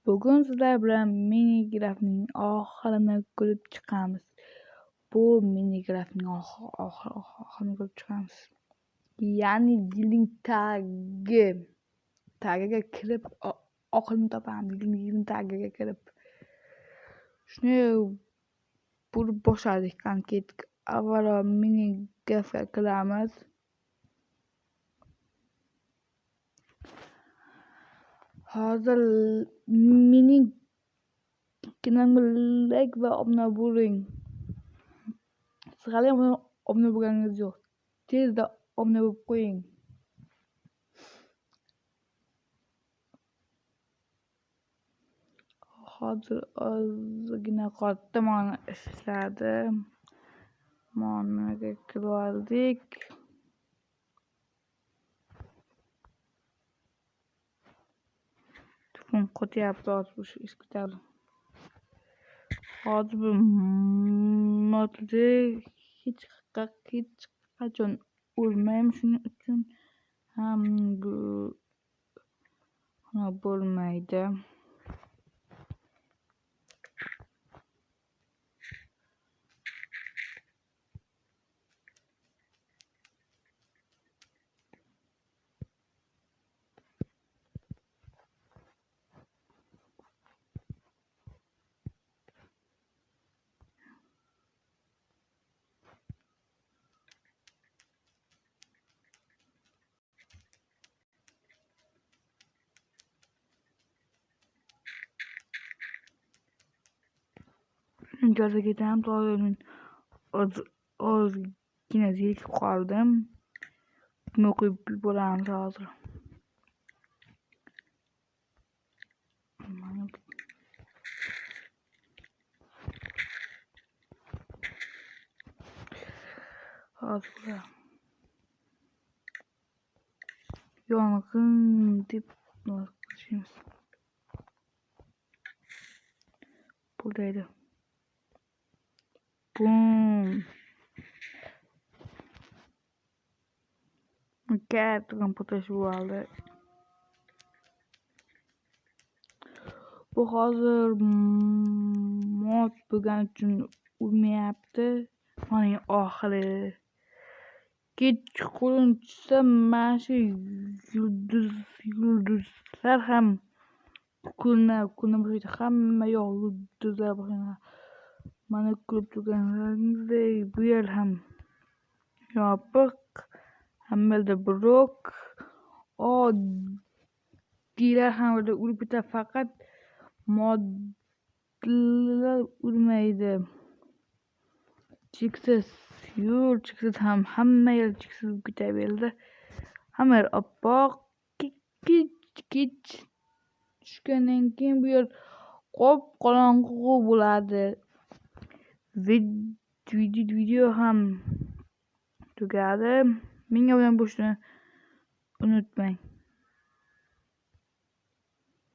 Bugun sizlar bilan minigrafning oxirini ko'rib chiqamiz. Bu minigrafning oxirini ko'rib chiqamiz. Ya'ni yilning tagiga kirib oxirini topamiz. Yilning tagiga kirib. Shuni bo'lib boshladik. Qani ketdik. Avvalo minigrafga kiramiz. Hozir mening kanalimga like va obuna bo'ling. Siz hali obuna bo'lganingiz yo'q. Tezda obuna bo'lib qo'ying. Hozir ozgina qoldi. Mana ishladi. Managa kirib oldik. Telefon qo'tyapti hozir shu ish kutadi. Hozir bu modda hech qachon o'lmayman, shuning uchun ham bo'lmaydi. Ijozat ketamiz. Ozgina zerikib qoldim. Buni o'qib yuboramiz hozir. Hozir yong'in deb yozishimiz. Buradaydi. Bum. Katta kompyuter bo'ldi. Bu hozir mod bo'lgani uchun urmayapti. Mana oxiri. Kechqurun tushsa mana shu yulduzlar ham ko'rina boshlaydi. Hamma yoq yulduzlar boshlanadi. Mana ko'rib turganingizdek, bu yer ham yopiq, hammayoqda blok. Oddiylar ham urib ketadi, faqat modlar urmaydi. Cheksiz yo'l, cheksiz hamma yer cheksiz ketaveradi. Hamma yer oppoq. Kech tushgandan keyin bu yer qop-qorong'u bo'ladi. Video ham tugadi. Menga bilan bo'lishni unutmang.